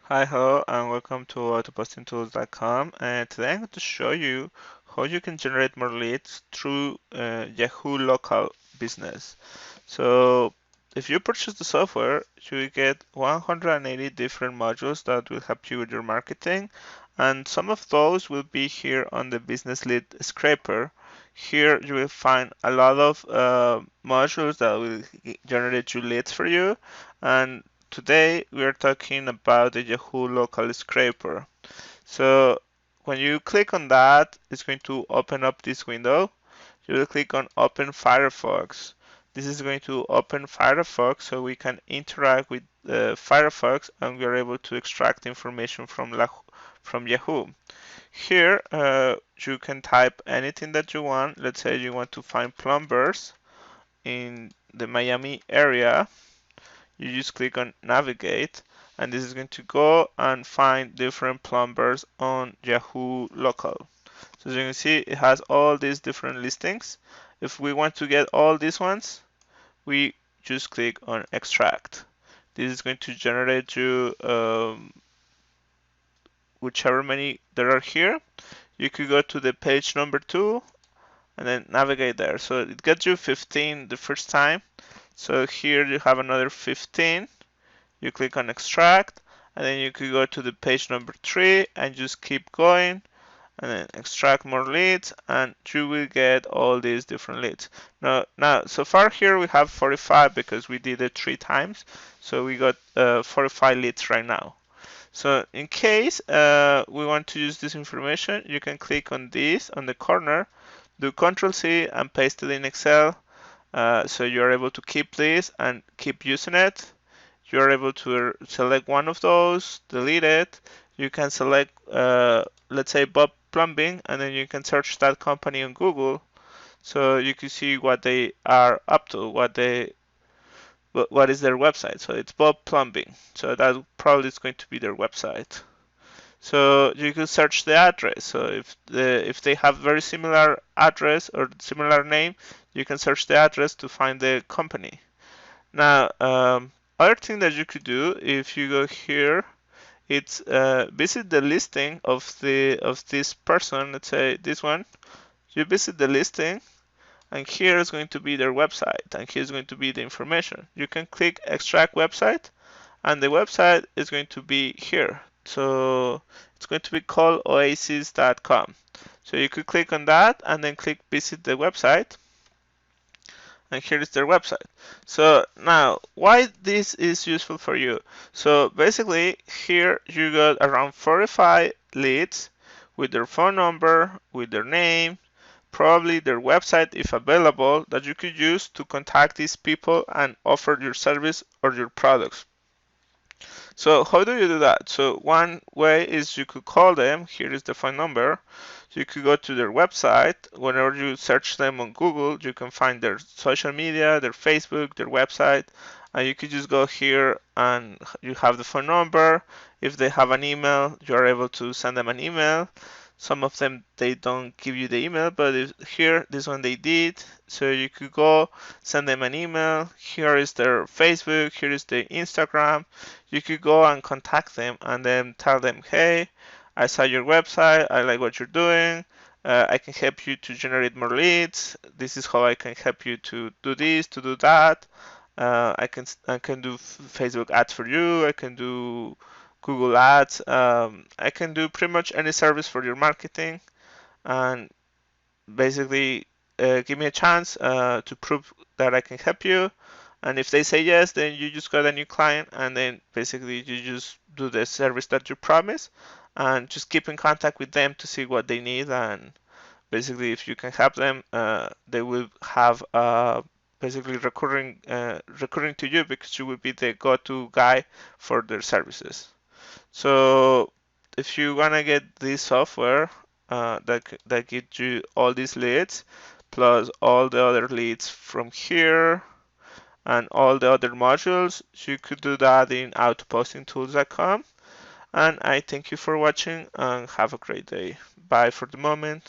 Hi, hello, and welcome to autopostingtools.com. And today I'm going to show you how you can generate more leads through Yahoo Local business. So, if you purchase the software, you will get 180 different modules that will help you with your marketing, and some of those will be here on the business lead scraper. Here you will find a lot of modules that will generate you leads for you, and today we are talking about the Yahoo Local Scraper. So when you click on that, it's going to open up this window. You will click on Open Firefox. This is going to open Firefox so we can interact with Firefox and we are able to extract information from Yahoo. Here you can type anything that you want. Let's say you want to find plumbers in the Miami area. You just click on navigate, and this is going to go and find different plumbers on Yahoo Local. So as you can see, it has all these different listings. If we want to get all these ones, we just click on extract. This is going to generate you whichever many there are here. You could go to the page number 2 and then navigate there. So it gets you 15 the first time. So here you have another 15. You click on extract, and then you could go to the page number 3 and just keep going and then extract more leads, and you will get all these different leads. Now so far here we have 45 because we did it 3 times, so we got 45 leads right now. So in case we want to use this information, you can click on this on the corner, do Control C and paste it in Excel. So you're able to keep this and keep using it. You're able to select one of those, delete it. You can select, let's say, Bob Plumbing, and then you can search that company on Google, so you can see what they are up to, what is their website. So it's Bob Plumbing, so that probably is going to be their website. So you can search the address. So if they have very similar address or similar name, you can search the address to find the company. Now, other thing that you could do if you go here, it's visit the listing of this person. Let's say this one. You visit the listing, and here is going to be their website, and here's going to be the information. You can click extract website, and the website is going to be here. So it's going to be called oasis.com. So you could click on that and then click visit the website, and here is their website. So now, why this is useful for you? So basically, here you got around 45 leads with their phone number, with their name, probably their website if available, that you could use to contact these people and offer your service or your products. So how do you do that? So one way is you could call them. Here is the phone number. You could go to their website. Whenever you search them on Google, you can find their social media, their Facebook, their website, and you could just go here and you have the phone number. If they have an email, you are able to send them an email. Some of them they don't give you the email, but here this one they did. So you could go send them an email. Here is their Facebook. Here is the Instagram. You could go and contact them and then tell them, hey, I saw your website. I like what you're doing. I can help you to generate more leads. This is how I can help you to do this, to do that. I can do Facebook ads for you. I can do Google Ads. I can do pretty much any service for your marketing, and basically give me a chance to prove that I can help you. And if they say yes, then you just got a new client, and then basically you just do the service that you promise, and just keep in contact with them to see what they need. And basically, if you can help them, they will have basically recurring to you because you will be the go-to guy for their services. So if you wanna get this software that gives you all these leads plus all the other leads from here and all the other modules, you could do that in autopostingtools.com. And I thank you for watching and have a great day. Bye for the moment.